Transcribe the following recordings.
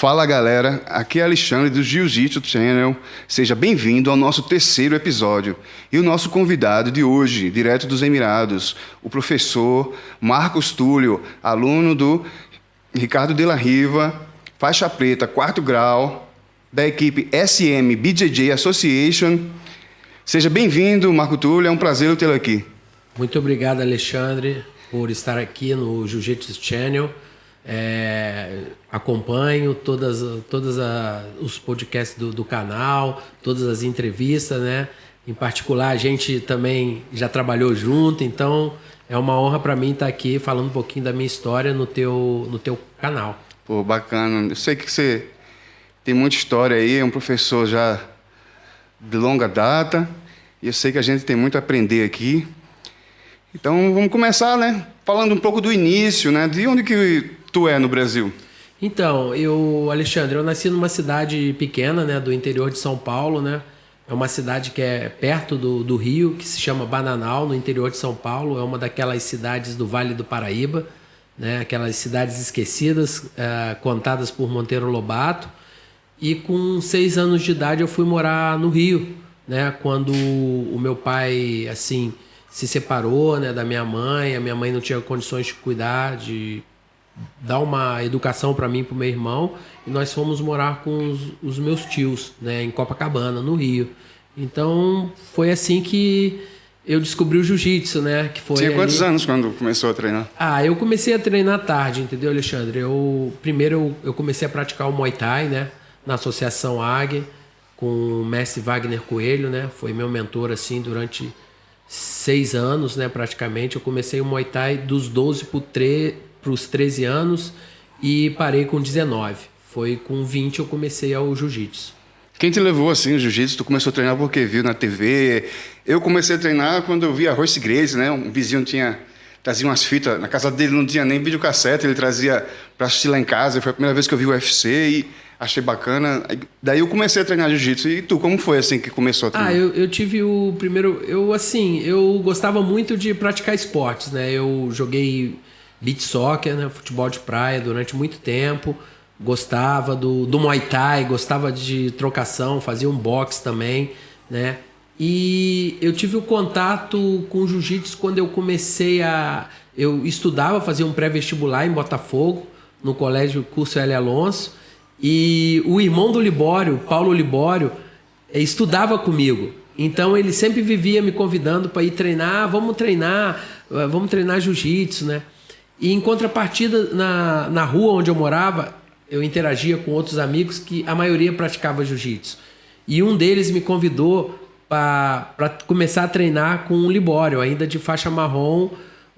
Fala galera, aqui é Alexandre do Jiu-Jitsu Channel. Seja bem-vindo ao nosso terceiro episódio. E o nosso convidado de hoje, direto dos Emirados, o professor Marcos Túlio, aluno do Ricardo de la Riva, faixa preta, 4º grau, da equipe SM BJJ Association. Seja bem-vindo, Marco Túlio, é um prazer tê-lo aqui. Muito obrigado, Alexandre, por estar aqui no Jiu-Jitsu Channel. Acompanho todos os podcasts do canal, todas as entrevistas, né? Em particular, a gente também já trabalhou junto, então é uma honra para mim estar aqui falando um pouquinho da minha história no teu canal. Pô, bacana. Eu sei que você tem muita história aí, é um professor já de longa data, e eu sei que a gente tem muito a aprender aqui. Então, vamos começar, né? Falando um pouco do início, né? De onde que tu é no Brasil? Então, Alexandre, eu nasci numa cidade pequena, né? Do interior de São Paulo, né? É uma cidade que é perto do Rio, que se chama Bananal, no interior de São Paulo. É uma daquelas cidades do Vale do Paraíba, né? Aquelas cidades esquecidas, contadas por Monteiro Lobato. E com 6 anos de idade eu fui morar no Rio, né? Quando o meu pai, assim, se separou, né, da minha mãe. A minha mãe não tinha condições de cuidar, de dar uma educação para mim e para o meu irmão, e nós fomos morar com os meus tios, né, em Copacabana, no Rio. Então foi assim que eu descobri o jiu-jitsu, né? Que foi. Tinha quantos anos quando começou a treinar? Eu comecei a treinar tarde, entendeu, Alexandre? Primeiro eu comecei a praticar o Muay Thai, né, na Associação AG, com o mestre Wagner Coelho, né? Foi meu mentor assim durante 6 anos, né, praticamente. Eu comecei o Muay Thai dos 12 para os 13 anos e parei com 19. Foi com 20 eu comecei ao jiu-jitsu. Quem te levou assim o jiu-jitsu? Tu começou a treinar porque viu na TV? Eu comecei a treinar quando eu vi a Royce Gracie, né? Um vizinho trazia umas fitas, na casa dele não tinha nem videocassete, ele trazia para assistir lá em casa. Foi a primeira vez que eu vi o UFC e achei bacana. Daí eu comecei a treinar jiu-jitsu. E tu, como foi assim que começou a treinar? Eu tive o primeiro... Eu gostava muito de praticar esportes, né? Eu joguei beach soccer, né? Futebol de praia durante muito tempo. Gostava do Muay Thai, gostava de trocação, fazia um boxe também, né? E eu tive o contato com o jiu-jitsu quando eu comecei eu estudava, fazia um pré-vestibular em Botafogo, no colégio Curso L. Alonso, e o irmão do Libório, Paulo Libório, estudava comigo. Então ele sempre vivia me convidando para ir treinar, vamos treinar jiu-jitsu, né? E em contrapartida, na rua onde eu morava, eu interagia com outros amigos que a maioria praticava jiu-jitsu. E um deles me convidou para começar a treinar com o Libório, ainda de faixa marrom,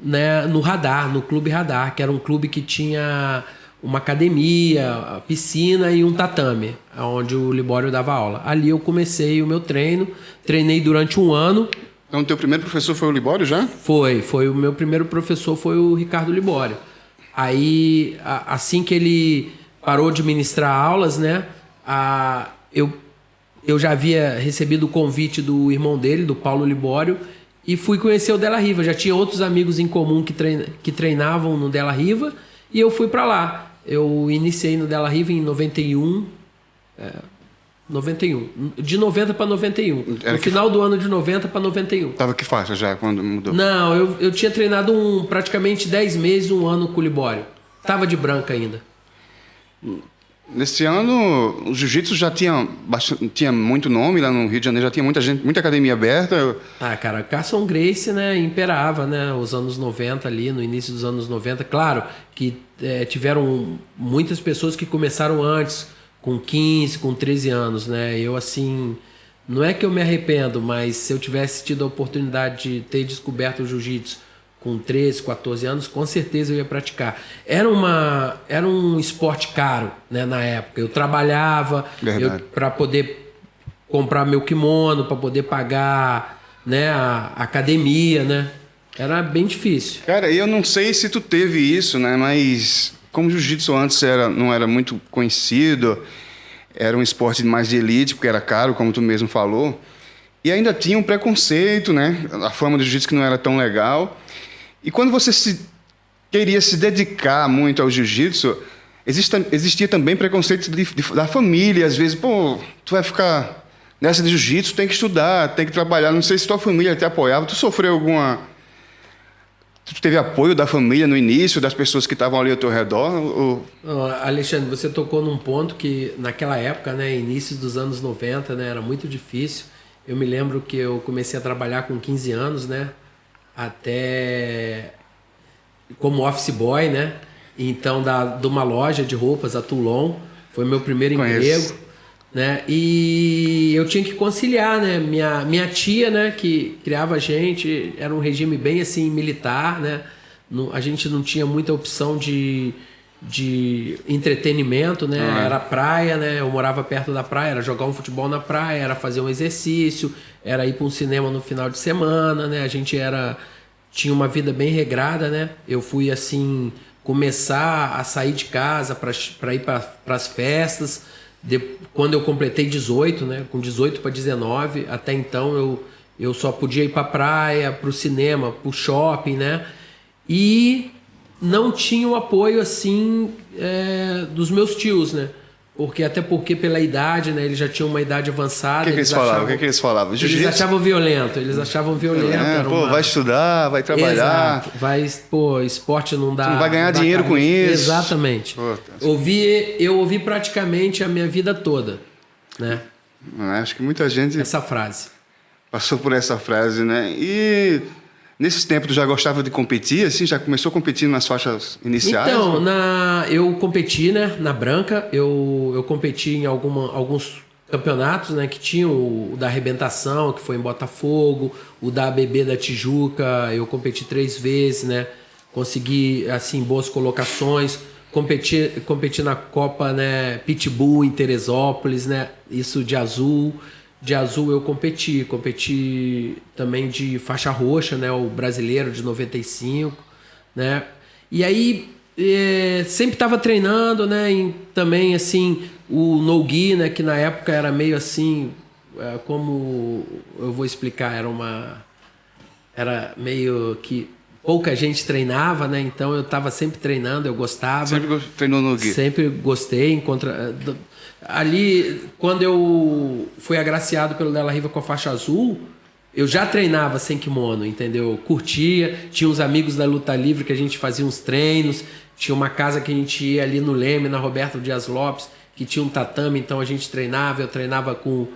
né, no Radar, no Clube Radar, que era um clube que tinha uma academia, piscina e um tatame, onde o Libório dava aula. Ali eu comecei o meu treino, treinei durante 1 ano. Então, o teu primeiro professor foi o Libório já? Foi o meu primeiro professor, foi o Ricardo Libório. Aí, assim que ele parou de ministrar aulas, né, eu já havia recebido o convite do irmão dele, do Paulo Libório, e fui conhecer o Della Riva. Já tinha outros amigos em comum que treinavam no Della Riva, e eu fui para lá. Eu iniciei no Della Riva em 91, de 90 para 91. No final do ano de 90 para 91. Tava que faixa já quando mudou? Não, eu tinha treinado praticamente 10 meses, 1 ano com o Libório. Tava de branca ainda. Nesse ano, o jiu-jitsu já tinha muito nome lá no Rio de Janeiro, já tinha muita gente, muita academia aberta. Cara, Carson Gracie, né, imperava, né, os anos 90 ali, no início dos anos 90. Claro que tiveram muitas pessoas que começaram antes, com 15, com 13 anos, né. Eu, assim, não é que eu me arrependo, mas se eu tivesse tido a oportunidade de ter descoberto o jiu-jitsu com 13, 14 anos, com certeza eu ia praticar. Era um esporte caro, né, na época. Eu trabalhava para poder comprar meu kimono, para poder pagar, né, a academia, né? Era bem difícil. Cara, eu não sei se tu teve isso, né, mas como o jiu-jitsu antes não era muito conhecido, era um esporte mais de elite, porque era caro, como tu mesmo falou, e ainda tinha um preconceito, né, a fama do jiu-jitsu que não era tão legal. E quando você queria se dedicar muito ao jiu-jitsu, existia também preconceito da família, às vezes, pô, tu vai ficar nessa de jiu-jitsu, tem que estudar, tem que trabalhar. Não sei se tua família te apoiava. Tu sofreu alguma... Tu teve apoio da família no início, das pessoas que estavam ali ao teu redor? Ou... Alexandre, você tocou num ponto que naquela época, né, início dos anos 90, né, era muito difícil. Eu me lembro que eu comecei a trabalhar com 15 anos, né, até como office boy, né? Então, de uma loja de roupas, a Toulon, foi meu primeiro emprego, né? E eu tinha que conciliar, né? Minha tia, né, que criava a gente, era um regime bem assim militar, né? A gente não tinha muita opção de entretenimento, né? Era praia, né? Eu morava perto da praia, era jogar um futebol na praia, era fazer um exercício, era ir para um cinema no final de semana, né? A gente tinha uma vida bem regrada, né? Eu fui assim começar a sair de casa para ir para as festas. Quando eu completei 18, né? Com 18 para 19, até então eu só podia ir para a praia, para o cinema, para o shopping, né? E não tinha o apoio assim dos meus tios, né? Até porque pela idade, né? Eles já tinham uma idade avançada. O que eles falavam? Eles achavam violento. Vai estudar, vai trabalhar. Exato. Esporte não dá... Tu não vai ganhar dinheiro com isso. Exatamente. Eu ouvi praticamente a minha vida toda, né? Acho que muita gente... Essa frase. Passou por essa frase, né? E... Nesses tempos, tu já gostava de competir, assim? Já começou competindo nas faixas iniciais? Então, eu competi, né? Na branca, eu competi em alguns campeonatos, né? Que tinham o da Arrebentação, que foi em Botafogo, o da ABB da Tijuca, eu competi 3 vezes, né? Consegui, assim, boas colocações. Competi na Copa, né? Pitbull em Teresópolis, né? Isso de azul. De azul eu competi também de faixa roxa, né, o brasileiro de 95, né, e aí sempre estava treinando, né, e também assim o no-gi, né, que na época era meio assim, como eu vou explicar, era meio que pouca gente treinava, né, então eu estava sempre treinando, eu gostava. Sempre treinou no-gi? Sempre gostei, ali, quando eu fui agraciado pelo Della Riva com a faixa azul, eu já treinava sem kimono, entendeu? Curtia, tinha uns amigos da luta livre que a gente fazia uns treinos, tinha uma casa que a gente ia ali no Leme, na Roberto Dias Lopes, que tinha um tatame, então a gente treinava, eu treinava com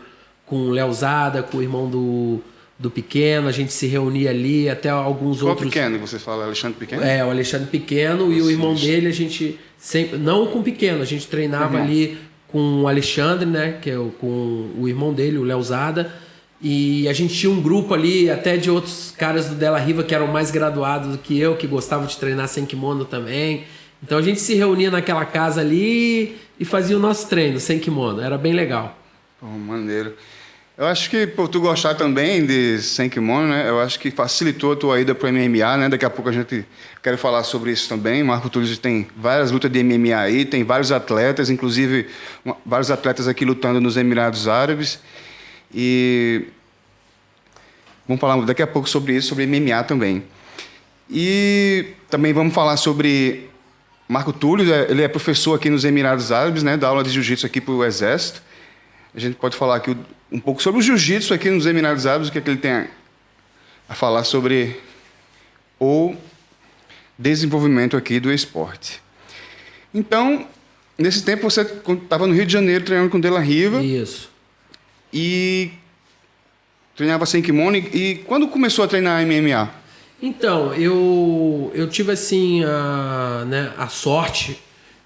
o Leozada, com o irmão do Pequeno, a gente se reunia ali, até alguns outros... Qual Pequeno você fala? Alexandre Pequeno? O Alexandre Pequeno. E o irmão dele, a gente sempre... Não com o Pequeno, a gente treinava ali com o Alexandre, né? Que é com o irmão dele, o Leozada. E a gente tinha um grupo ali, até de outros caras do Della Riva que eram mais graduados do que eu, que gostavam de treinar sem kimono também. Então a gente se reunia naquela casa ali e fazia o nosso treino sem kimono. Era bem legal. Maneiro. Eu acho que por tu gostar também de sem kimono, né? Eu acho que facilitou a tua ida para o MMA, né? Daqui a pouco a gente quer falar sobre isso também. Marco Túlio tem várias lutas de MMA aí, tem vários atletas, inclusive vários atletas aqui lutando nos Emirados Árabes. E vamos falar daqui a pouco sobre isso, sobre MMA também. E também vamos falar sobre Marco Túlio, ele é professor aqui nos Emirados Árabes, né? Dá aula de jiu-jitsu aqui para o Exército. A gente pode falar aqui um pouco sobre o jiu-jitsu aqui nos Emirados Árabes, o que é que ele tem a falar sobre o desenvolvimento aqui do esporte. Então, nesse tempo você estava no Rio de Janeiro treinando com Della Riva. Isso. E treinava sem kimono. E quando começou a treinar MMA? Então, eu tive assim a sorte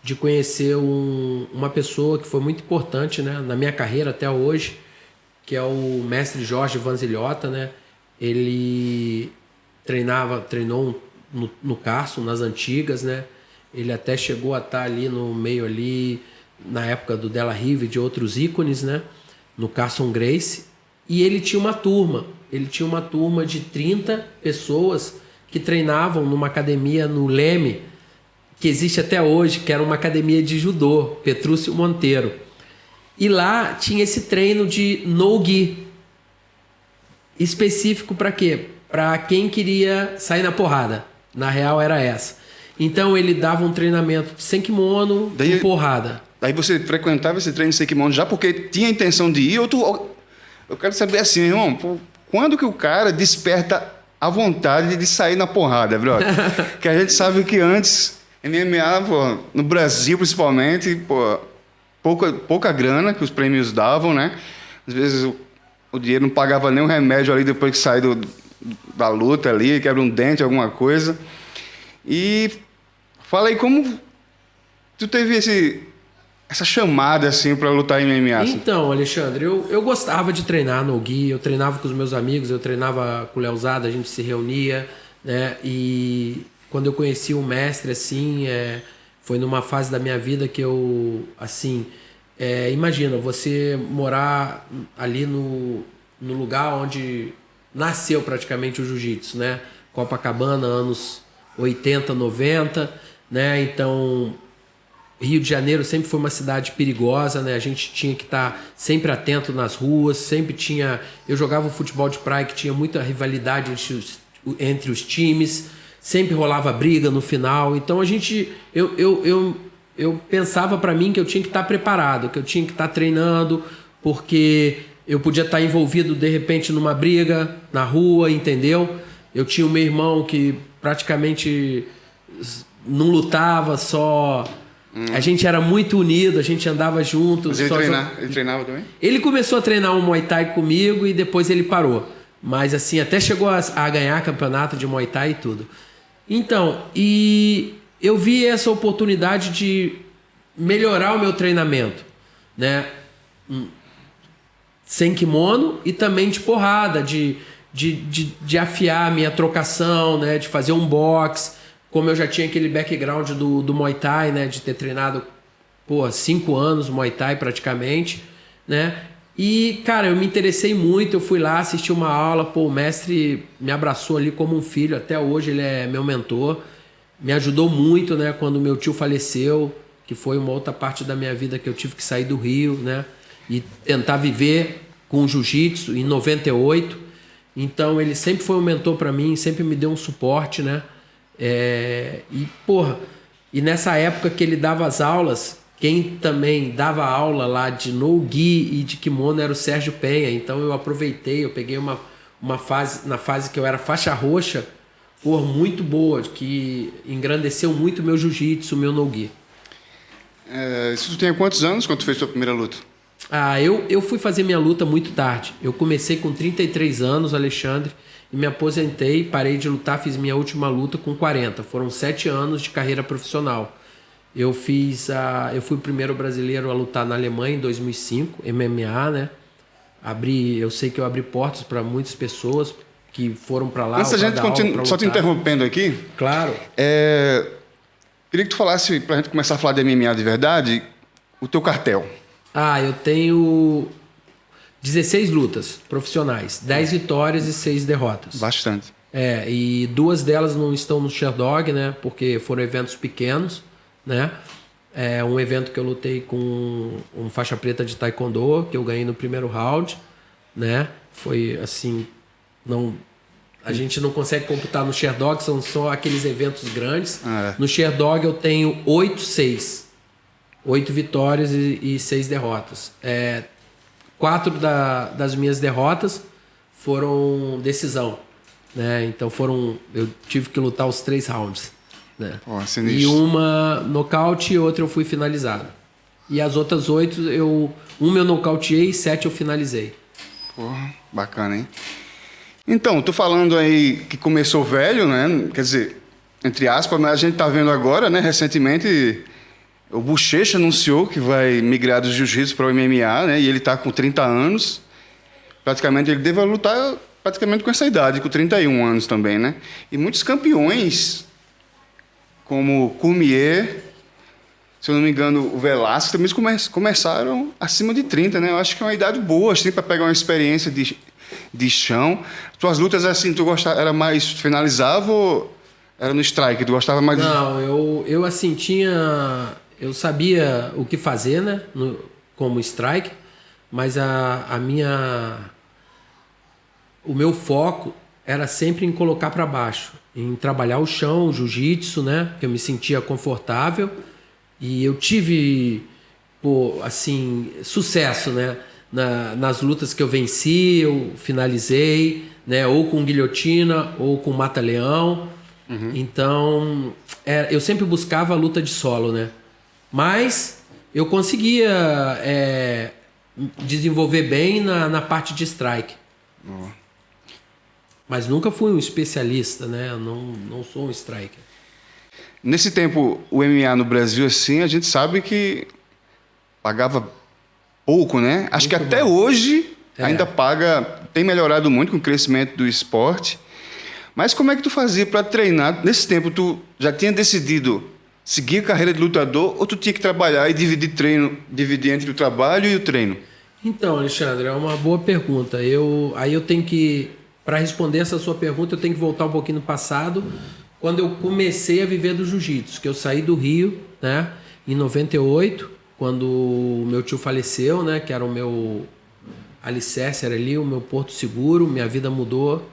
de conhecer uma pessoa que foi muito importante, né, na minha carreira até hoje, que é o mestre Jorge Vanzilhota, né? Ele treinou no Carson, nas antigas, né? Ele até chegou a estar ali no meio ali, na época do Della Riva e de outros ícones, né? No Carson Gracie. E ele tinha uma turma de 30 pessoas que treinavam numa academia no Leme, que existe até hoje, que era uma academia de judô, Petrúcio Monteiro. E lá tinha esse treino de no-gi, específico para quê? Para quem queria sair na porrada. Na real era essa. Então ele dava um treinamento sem kimono, com porrada. Aí você frequentava esse treino sem kimono já porque tinha a intenção de ir? Eu quero saber assim, irmão, quando que o cara desperta a vontade de sair na porrada, brother? Que a gente sabe que antes, MMA, pô, no Brasil principalmente, pô, pouca grana que os prêmios davam, né? Às vezes o dinheiro não pagava nem um remédio ali depois que sai da luta ali, quebra um dente, alguma coisa. E fala aí como tu teve essa chamada assim para lutar em MMA. Assim. Então, Alexandre, eu gostava de treinar no Gui, eu treinava com os meus amigos, eu treinava com o Leozada, a gente se reunia, né? E quando eu conheci o mestre, assim, foi numa fase da minha vida que eu, assim, imagina, você morar ali no lugar onde nasceu praticamente o jiu-jitsu, né? Copacabana, anos 80, 90, né? Então, Rio de Janeiro sempre foi uma cidade perigosa, né? A gente tinha que estar sempre atento nas ruas, sempre tinha... Eu jogava futebol de praia que tinha muita rivalidade entre os times, sempre rolava briga no final. Então a gente... Eu pensava para mim que eu tinha que estar preparado, que eu tinha que estar treinando, porque eu podia estar envolvido de repente numa briga na rua, entendeu? Eu tinha o meu irmão que praticamente não lutava, só... A gente era muito unido, a gente andava junto. Mas ele treinava também? Ele começou a treinar um Muay Thai comigo e depois ele parou. Mas assim, até chegou a ganhar campeonato de Muay Thai e tudo. Então, e eu vi essa oportunidade de melhorar o meu treinamento, né? Sem kimono e também de porrada, de afiar a minha trocação, né? De fazer um boxe. Como eu já tinha aquele background do Muay Thai, né? De ter treinado, 5 anos Muay Thai praticamente, né? E, cara, eu me interessei muito, eu fui lá, assisti uma aula, o mestre me abraçou ali como um filho, até hoje ele é meu mentor, me ajudou muito, né? Quando meu tio faleceu, que foi uma outra parte da minha vida que eu tive que sair do Rio, né? E tentar viver com jiu-jitsu em 98. Então, ele sempre foi um mentor para mim, sempre me deu um suporte, né? E nessa época que ele dava as aulas, quem também dava aula lá de no-gi e de kimono era o Sérgio Penha. Então eu aproveitei, eu peguei uma fase, na fase que eu era faixa roxa, muito boa, que engrandeceu muito o meu jiu-jitsu, o meu no-gi. Isso tu tinha quantos anos quando tu fez tua primeira luta? Eu fui fazer minha luta muito tarde. Eu comecei com 33 anos, Alexandre, e me aposentei, parei de lutar, fiz minha última luta com 40. Foram 7 anos de carreira profissional. Eu fui o primeiro brasileiro a lutar na Alemanha em 2005, MMA, né? Eu sei que eu abri portas para muitas pessoas que foram para lá. Antes da gente continuar, só te interrompendo aqui. Claro. Queria que tu falasse, para a gente começar a falar de MMA de verdade, o teu cartel. Eu tenho 16 lutas profissionais, 10 vitórias e 6 derrotas. Bastante. E 2 delas não estão no Sherdog, né? Porque foram eventos pequenos, né? Um evento que eu lutei com um faixa preta de taekwondo, que eu ganhei no primeiro round, né? Foi assim, a gente não consegue computar no Sherdog, são só aqueles eventos grandes. No Sherdog eu tenho 8 vitórias e 6 derrotas. 4 das minhas derrotas foram decisão, né? Então eu tive que lutar os 3 rounds, né? E uma nocaute e outra eu fui finalizado. E as outras 8 uma eu nocauteei e 7 eu finalizei. Bacana, hein? Então, tô falando aí que começou velho, né? Quer dizer, entre aspas, mas a gente tá vendo agora, né? Recentemente o Bochecha anunciou que vai migrar do jiu-jitsu para o MMA, né? E ele está com 30 anos. Praticamente ele deve lutar praticamente com essa idade, com 31 anos também, né? E muitos campeões, como Cormier, se eu não me engano, o Velasquez, também começaram acima de 30, né? Eu acho que é uma idade boa, assim, para pegar uma experiência de chão. Tuas lutas, assim, tu gostava, era mais finalizava ou era no strike? Tu gostava mais... Não, eu assim, eu sabia o que fazer, né? Como strike, mas o meu foco era sempre em colocar para baixo. em trabalhar o chão, o jiu-jitsu, né? Que eu me sentia confortável. E eu tive, pô, assim, sucesso, né? Nas lutas que eu venci, eu finalizei, né? Ou com guilhotina, ou com mata-leão. Então, eu sempre buscava a luta de solo, né? Mas eu conseguia desenvolver bem na parte de strike. Mas nunca fui um especialista, né? Eu não sou um striker. Nesse tempo, o MMA no Brasil, assim, a gente sabe que pagava pouco, né? Acho que até hoje ainda paga, tem melhorado muito com o crescimento do esporte. Mas como é que tu fazia para treinar? Nesse tempo, tu já tinha decidido seguir a carreira de lutador ou tu tinha que trabalhar e dividir entre o trabalho e o treino? Então, Alexandre, é uma boa pergunta. Aí eu tenho que, para responder essa sua pergunta, eu tenho que voltar um pouquinho no passado, quando eu comecei a viver do jiu-jitsu, que eu saí do Rio, né, em 98, quando o meu tio faleceu, né, que era o meu alicerce, era ali o meu porto seguro, minha vida mudou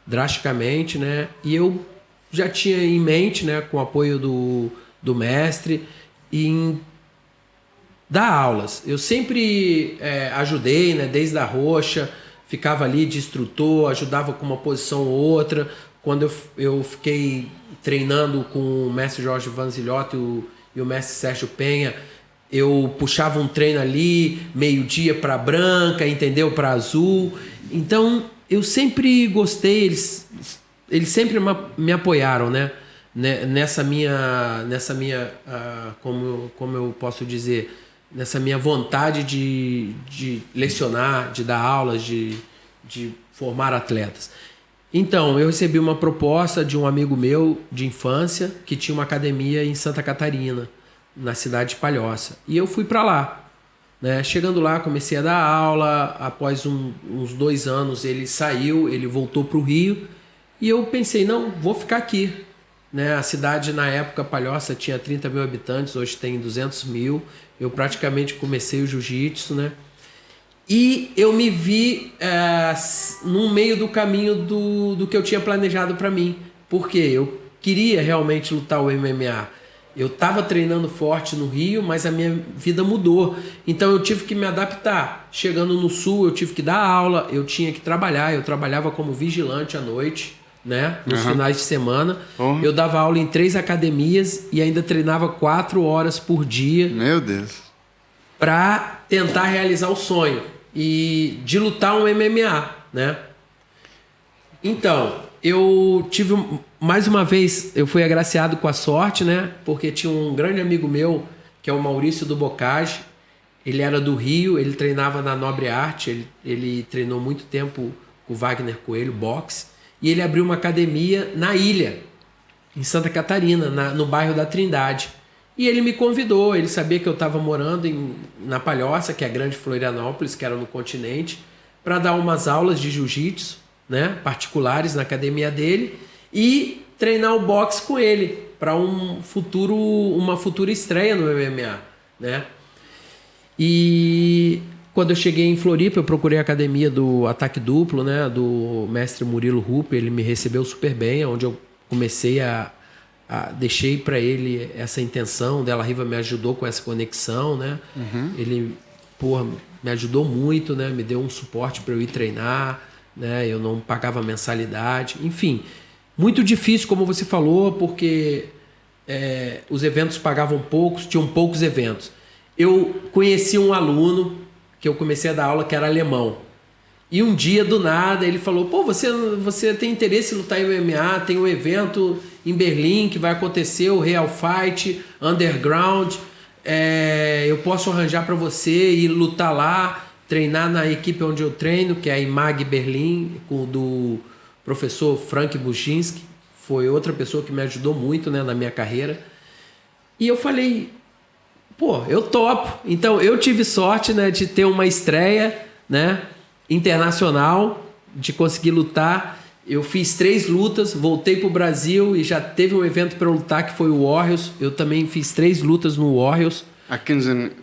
drasticamente, né, e eu já tinha em mente, né, com o apoio do mestre, em dar aulas. Eu sempre ajudei, né, desde a roxa, ficava ali de instrutor, ajudava com uma posição ou outra. Quando eu fiquei treinando com o mestre Jorge Vanzilhotti e o mestre Sérgio Penha, eu puxava um treino ali, meio-dia para branca, entendeu? Para azul. Então, eu sempre gostei, eles sempre me apoiaram, né? Nessa minha como eu posso dizer, nessa minha vontade de lecionar, de dar aulas, de formar atletas. Então, eu recebi uma proposta de um amigo meu de infância que tinha uma academia em Santa Catarina, na cidade de Palhoça. E eu fui para lá. Né? Chegando lá, comecei a dar aula. Após uns 2 anos, ele saiu, ele voltou para o Rio. E eu pensei, não, vou ficar aqui. Né? A cidade, na época, Palhoça, tinha 30 mil habitantes, hoje tem 200 mil. Eu praticamente comecei o jiu-jitsu, né? E eu me vi no meio do caminho do que eu tinha planejado para mim. Porque eu queria realmente lutar o MMA. Eu estava treinando forte no Rio, mas a minha vida mudou. Então eu tive que me adaptar. Chegando no Sul, eu tive que dar aula, eu tinha que trabalhar. Eu trabalhava como vigilante à noite, né? Nos finais de semana. Eu dava aula em 3 academias e ainda treinava 4 horas por dia. Meu Deus. Para tentar realizar o sonho e de lutar um MMA, né? Então, eu tive mais uma vez, eu fui agraciado com a sorte, né? Porque tinha um grande amigo meu, que é o Maurício do Bocage. Ele era do Rio, ele treinava na Nobre Arte, ele treinou muito tempo com o Wagner Coelho, boxe, e ele abriu uma academia na ilha, em Santa Catarina, no bairro da Trindade. E ele me convidou, ele sabia que eu estava morando na Palhoça, que é a grande Florianópolis, que era no continente, para dar umas aulas de jiu-jitsu, né, particulares na academia dele e treinar o boxe com ele para uma futura estreia no MMA, né? E quando eu cheguei em Floripa, eu procurei a academia do Ataque Duplo, né, do mestre Murilo Rupp, ele me recebeu super bem, onde eu comecei deixei para ele essa intenção, Della Riva me ajudou com essa conexão, né? Ele, me ajudou muito, né? Me deu um suporte para eu ir treinar, né? Eu não pagava mensalidade, enfim, muito difícil, como você falou, porque os eventos pagavam poucos, tinham poucos eventos. Eu conheci um aluno que eu comecei a dar aula que era alemão. E um dia, do nada, ele falou, você tem interesse em lutar em MMA, tem um evento em Berlim que vai acontecer, o Real Fight, Underground, eu posso arranjar para você ir lutar lá, treinar na equipe onde eu treino, que é a IMAG Berlim, do professor Frank Buchinski, foi outra pessoa que me ajudou muito, né, na minha carreira. E eu falei, eu topo. Então, eu tive sorte, né, de ter uma estreia, né, internacional, de conseguir lutar. Eu fiz 3 lutas, voltei para o Brasil e já teve um evento para eu lutar que foi o Warriors. Eu também fiz 3 lutas no Warriors.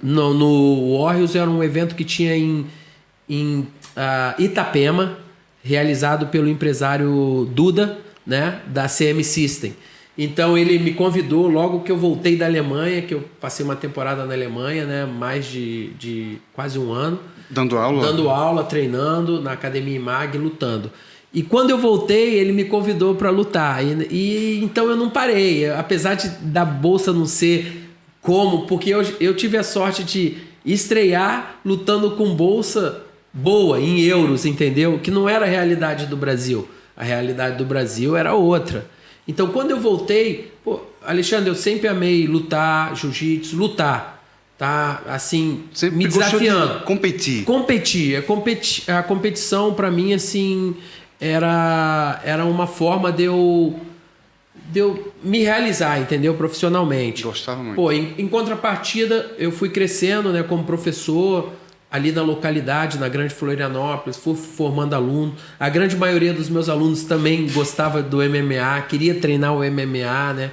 No Warriors era um evento que tinha em Itapema, realizado pelo empresário Duda, né, da CM System. Então ele me convidou logo que eu voltei da Alemanha, que eu passei uma temporada na Alemanha, né, mais de quase um ano. Dando aula? Dando aula, treinando na Academia IMAG, lutando. E quando eu voltei, ele me convidou para lutar. E então eu não parei, apesar da bolsa não ser como, porque eu tive a sorte de estrear lutando com bolsa boa, em euros, entendeu? Que não era a realidade do Brasil. A realidade do Brasil era outra. Então, quando eu voltei, pô, Alexandre, eu sempre amei lutar, jiu-jitsu, lutar, tá? Assim, sempre me desafiando. De competir. Competir. A competição, para mim, assim, era uma forma de eu me realizar, entendeu? Profissionalmente. Gostava muito. Pô, em contrapartida, eu fui crescendo, né, como professor ali na localidade, na Grande Florianópolis, fui formando aluno. A grande maioria dos meus alunos também gostava do MMA, queria treinar o MMA, né,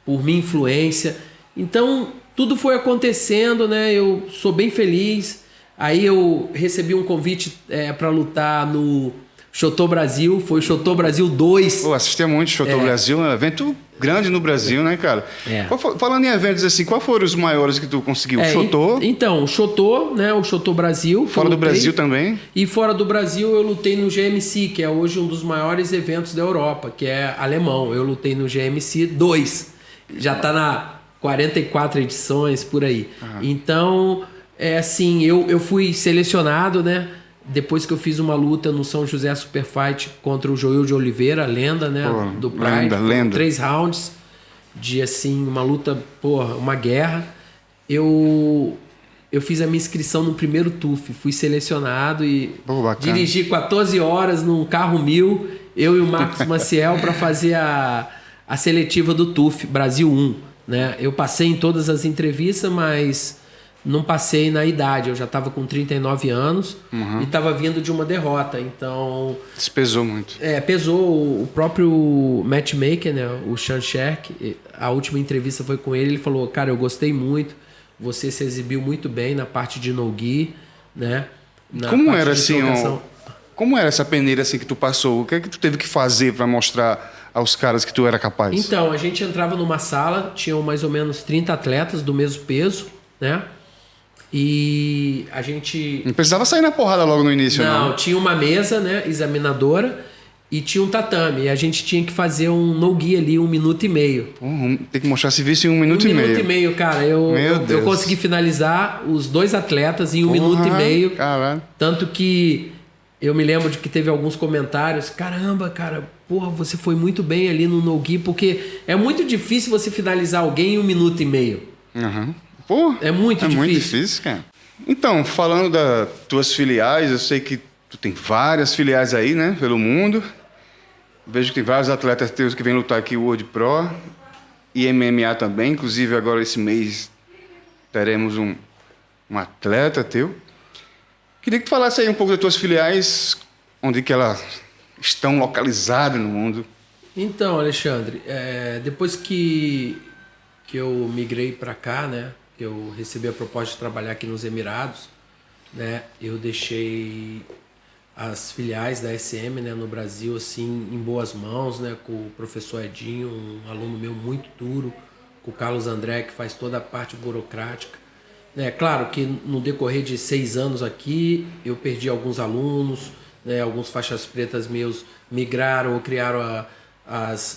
por minha influência. Então, tudo foi acontecendo, né, eu sou bem feliz. Aí eu recebi um convite para lutar no Shotô Brasil, foi o Shotô Brasil 2. Pô, assisti muito Shotô Brasil, é um evento grande no Brasil, né, cara? Falando em eventos assim, quais foram os maiores que tu conseguiu? Shotô? Então, o Shotô, né, o Shotô Brasil. Fora do Brasil também? E fora do Brasil eu lutei no GMC, que é hoje um dos maiores eventos da Europa, que é alemão. Eu lutei no GMC 2. Já tá na 44 edições, por aí. Então, assim, eu fui selecionado, né? Depois que eu fiz uma luta no São José Super Fight contra o Joel de Oliveira, lenda, né? Do Pride. Lenda. 3 rounds de, assim, uma luta, uma guerra. Eu fiz a minha inscrição no primeiro TUF. Fui selecionado e dirigi 14 horas num carro 1000, eu e o Marcos Maciel, para fazer a seletiva do TUF Brasil 1. Né? Eu passei em todas as entrevistas, mas não passei na idade. Eu já estava com 39 anos e estava vindo de uma derrota. Então... Isso pesou muito. Pesou. O próprio matchmaker, né? O Sean Sherk, a última entrevista foi com ele. Ele falou, cara, eu gostei muito. Você se exibiu muito bem na parte de no-gi, né? Como era assim... Como era essa peneira assim que tu passou? O que é que tu teve que fazer para mostrar aos caras que tu era capaz? Então, a gente entrava numa sala, tinham mais ou menos 30 atletas do mesmo peso, né? E a gente... Não precisava sair na porrada logo no início, não. Não, tinha uma mesa, né, examinadora, e tinha um tatame. E a gente tinha que fazer um no-gi ali, 1 minuto e meio. Tem que mostrar serviço em 1 minuto e meio. 1 minuto e meio, cara. Eu consegui finalizar os 2 atletas em 1 minuto e meio. Caralho. Tanto que eu me lembro de que teve alguns comentários. Caramba, cara, você foi muito bem ali no no-gi, porque é muito difícil você finalizar alguém em 1 minuto e meio. É muito difícil. É muito difícil, cara. Então, falando das tuas filiais, eu sei que tu tem várias filiais aí, né, pelo mundo. Vejo que tem vários atletas teus que vêm lutar aqui o World Pro e MMA também. Inclusive, agora esse mês teremos um atleta teu. Queria que tu falasse aí um pouco das tuas filiais, onde que elas estão localizadas no mundo. Então, Alexandre, depois que eu migrei para cá, né, que eu recebi a proposta de trabalhar aqui nos Emirados, né, eu deixei as filiais da SM, né, no Brasil, assim, em boas mãos, né, com o professor Edinho, um aluno meu muito duro, com o Carlos André, que faz toda a parte burocrática. Claro que no decorrer de 6 anos aqui, eu perdi alguns alunos, né, alguns faixas pretas meus migraram ou criaram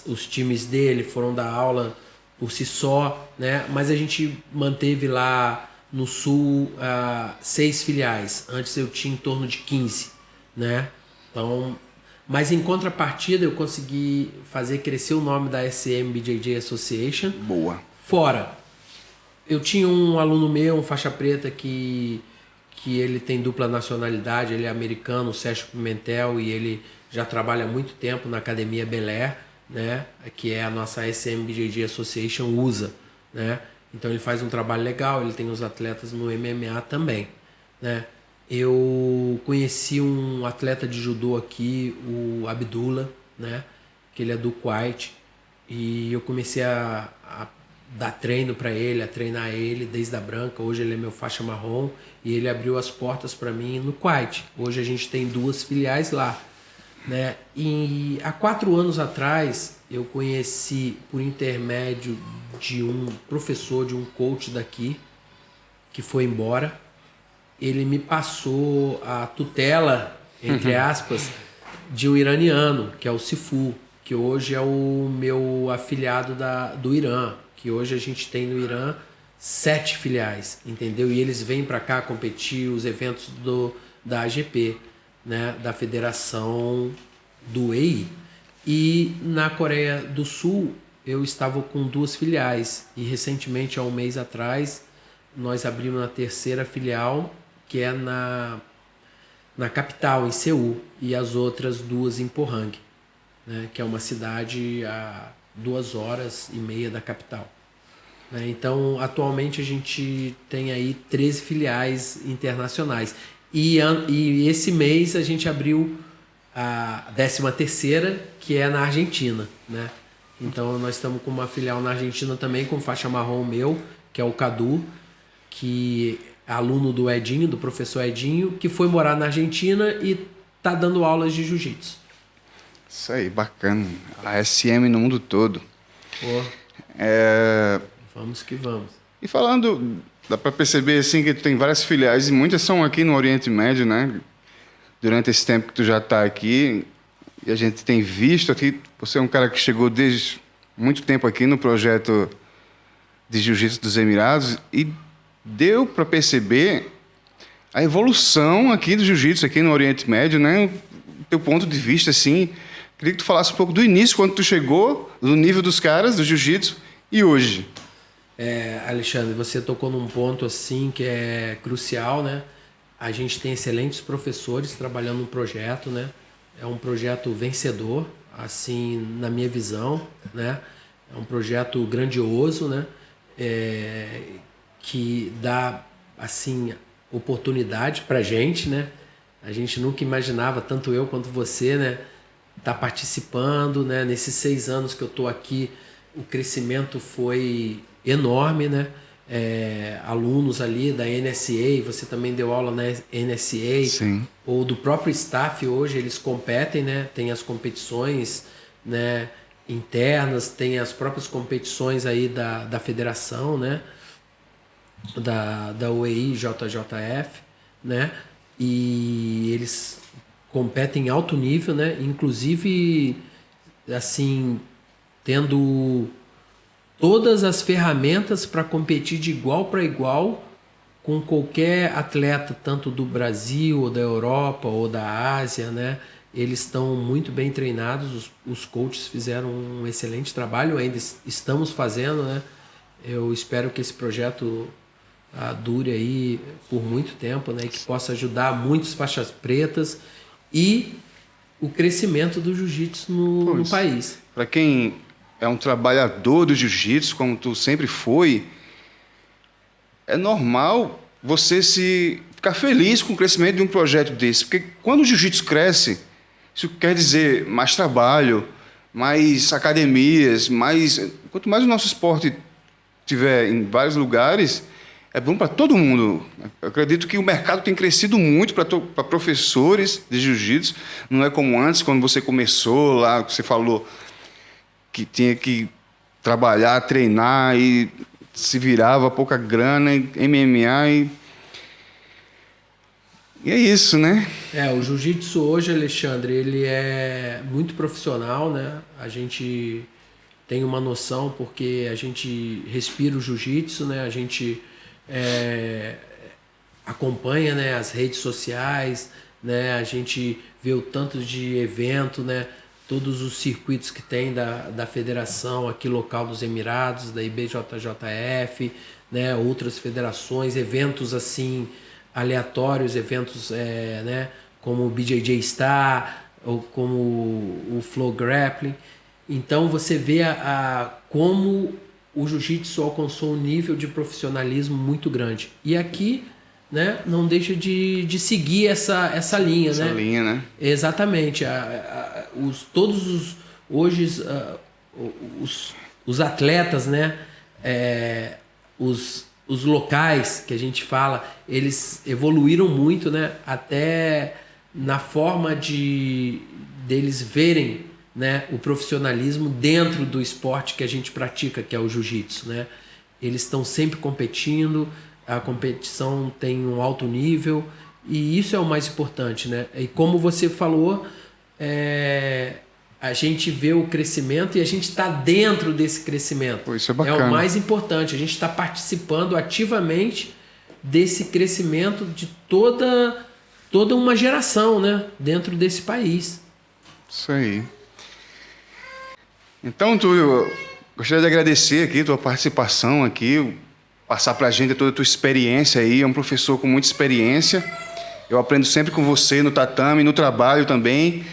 os times dele, foram dar aula por si só, né? Mas a gente manteve lá no Sul 6 filiais. Antes eu tinha em torno de 15, né? Então, mas em contrapartida eu consegui fazer crescer o nome da SM BJJ Association. Boa. Fora, eu tinha um aluno meu, um faixa preta, que ele tem dupla nacionalidade, ele é americano, o Sérgio Pimentel, e ele já trabalha há muito tempo na Academia Bel Air, né, que é a nossa SM BJJ Association USA, né? Então ele faz um trabalho legal, ele tem os atletas no MMA também, né? Eu conheci um atleta de judô aqui, o Abdullah, né, que ele é do Kuwait, e eu comecei a dar treino para ele, a treinar ele desde a branca. Hoje ele é meu faixa marrom e ele abriu as portas para mim no Kuwait. Hoje a gente tem 2 filiais lá. né? E há 4 anos atrás eu conheci por intermédio de um professor, de um coach daqui que foi embora. Ele me passou a tutela, entre aspas, de um iraniano, que é o Sifu, que hoje é o meu afiliado do Irã, que hoje a gente tem no Irã 7 filiais, entendeu? E eles vêm para cá competir os eventos da AGP, né? Da Federação do EI. E na Coreia do Sul eu estava com 2 filiais e recentemente, há um mês atrás, nós abrimos a 3ª filial, que é na capital, em Seul, e as outras 2 em Pohang, né? Que é uma cidade a 2h30 da capital. Então, atualmente a gente tem aí 13 filiais internacionais. E esse mês a gente abriu a 13ª, que é na Argentina, né? Então, nós estamos com uma filial na Argentina também, com faixa marrom meu, que é o Cadu, que é aluno do Edinho, do professor Edinho, que foi morar na Argentina e está dando aulas de jiu-jitsu. Isso aí, bacana. A SM no mundo todo. Pô, vamos que vamos. E falando, dá para perceber assim que tu tem várias filiais e muitas são aqui no Oriente Médio, né? Durante esse tempo que tu já está aqui, e a gente tem visto aqui, você é um cara que chegou desde muito tempo aqui no projeto de Jiu-Jitsu dos Emirados e deu para perceber a evolução aqui do Jiu-Jitsu aqui no Oriente Médio, né? Teu ponto de vista, assim, queria que tu falasse um pouco do início, quando tu chegou, do nível dos caras, do Jiu-Jitsu, e hoje. Alexandre, você tocou num ponto assim que é crucial, né? A gente tem excelentes professores trabalhando no projeto, né? É um projeto vencedor, assim, na minha visão, né? É um projeto grandioso, né? Que dá, assim, oportunidade pra gente, né? A gente nunca imaginava, tanto eu quanto você, né? Tá participando, né? Nesses 6 anos que eu tô aqui, o crescimento foi enorme, né? Alunos ali da NSA, você também deu aula na NSA. Sim. Ou do próprio staff hoje, eles competem, né? Tem as competições, né, internas, tem as próprias competições aí da federação, né? Da UEI JJF, né? E eles competem em alto nível, né? Inclusive, assim, tendo todas as ferramentas para competir de igual para igual com qualquer atleta, tanto do Brasil, ou da Europa, ou da Ásia, né? Eles estão muito bem treinados, os coaches fizeram um excelente trabalho, ainda estamos fazendo, né? Eu espero que esse projeto dure aí por muito tempo, né? E que possa ajudar muitas faixas pretas e o crescimento do jiu-jitsu no país. Para quem é um trabalhador do jiu-jitsu, como tu sempre foi, é normal você se ficar feliz com o crescimento de um projeto desse. Porque quando o jiu-jitsu cresce, isso quer dizer mais trabalho, mais academias, quanto mais o nosso esporte tiver em vários lugares, é bom para todo mundo. Eu acredito que o mercado tem crescido muito para professores de jiu-jitsu. Não é como antes, quando você começou lá, você falou que tinha que trabalhar, treinar e se virava pouca grana, MMA e é isso, né? O jiu-jitsu hoje, Alexandre, ele é muito profissional, né? A gente tem uma noção porque a gente respira o jiu-jitsu, né? A gente acompanha, né, as redes sociais, né? A gente vê o tanto de evento, né? Todos os circuitos que tem da federação aqui local dos Emirados, da IBJJF, né? Outras federações, eventos assim aleatórios, eventos né? Como o BJJ Star ou como o Flow Grappling. Então você vê como o jiu-jitsu alcançou um nível de profissionalismo muito grande. E aqui, né, não deixa de seguir essa linha, essa né? linha, né? Exatamente. Hoje os atletas, né, os locais que a gente fala, eles evoluíram muito, né, até na forma de deles verem, né, o profissionalismo dentro do esporte que a gente pratica, que é o jiu-jitsu, né? Eles estão sempre competindo, a competição tem um alto nível e isso é o mais importante, né? E como você falou, a gente vê o crescimento e a gente está dentro desse crescimento. Pô, isso é bacana. É o mais importante, a gente está participando ativamente desse crescimento de toda uma geração, né, dentro desse país. Isso aí. Então, Túlio, gostaria de agradecer aqui a tua participação aqui, passar para a gente toda a tua experiência aí. É um professor com muita experiência. Eu aprendo sempre com você no tatame, no trabalho também.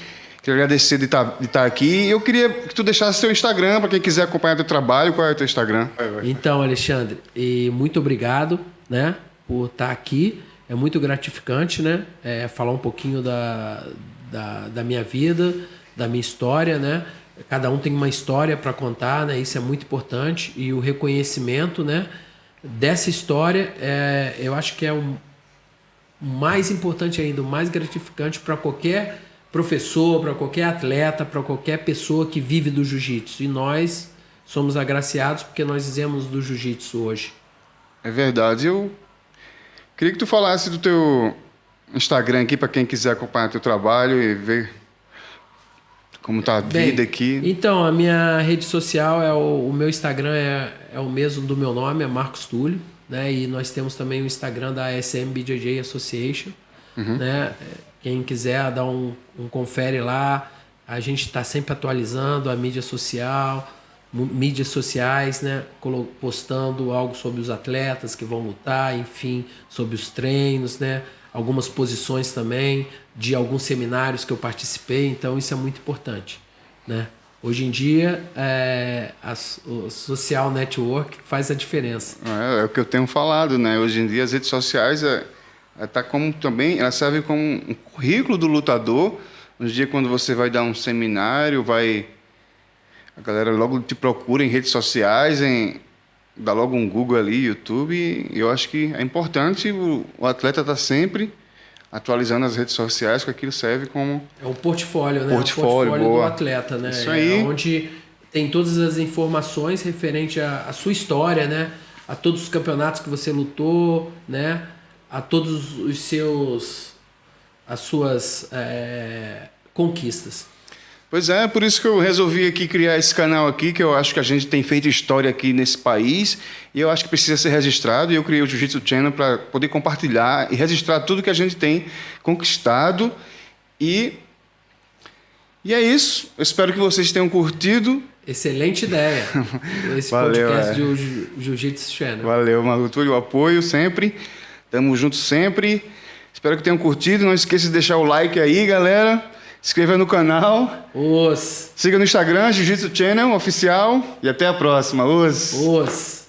Queria agradecer de estar aqui. Eu queria que tu deixasse teu Instagram para quem quiser acompanhar teu trabalho. Qual é o teu Instagram? Então, Alexandre, e muito obrigado, né, por estar aqui. É muito gratificante, né, falar um pouquinho da minha vida, da minha história, né? Cada um tem uma história para contar, né? Isso é muito importante. E o reconhecimento, né, dessa história, eu acho que é o mais importante ainda, o mais gratificante para qualquer professor, para qualquer atleta, para qualquer pessoa que vive do jiu-jitsu. E nós somos agraciados porque nós fizemos do jiu-jitsu hoje. É verdade. Eu queria que tu falasse do teu Instagram aqui para quem quiser acompanhar teu trabalho e ver como tá a vida aqui. Então, a minha rede social, o meu Instagram é o mesmo do meu nome, é Marcos Túlio, né? E nós temos também o Instagram da SM BJJ Association, né? Quem quiser dar um confere lá, a gente está sempre atualizando a mídia social, mídias sociais, né? Postando algo sobre os atletas que vão lutar, enfim, sobre os treinos, né? Algumas posições também de alguns seminários que eu participei, então isso é muito importante, né? Hoje em dia, o social network faz a diferença. É o que eu tenho falado, né? Hoje em dia as redes sociais elas servem como um currículo do lutador. Um dia quando você vai dar um seminário, a galera logo te procura em redes sociais, dá logo um Google ali, YouTube. E eu acho que é importante o atleta estar sempre atualizando as redes sociais, que aquilo serve como... É um portfólio, né? Portfólio, do atleta, né? Isso aí. Onde tem todas as informações referente à sua história, né? A todos os campeonatos que você lutou, né? A todos as suas conquistas. Pois é, por isso que eu resolvi aqui criar esse canal aqui, que eu acho que a gente tem feito história aqui nesse país e eu acho que precisa ser registrado, e eu criei o Jiu-Jitsu Channel para poder compartilhar e registrar tudo que a gente tem conquistado. E é isso. Eu espero que vocês tenham curtido. Excelente ideia. Esse Valeu, podcast do Jiu-Jitsu Channel. Valeu, Marco, o apoio sempre. Tamo junto sempre. Espero que tenham curtido. Não esqueça de deixar o like aí, galera. Se inscreva no canal. Siga no Instagram, Jiu-Jitsu Channel Oficial. E até a próxima. Os.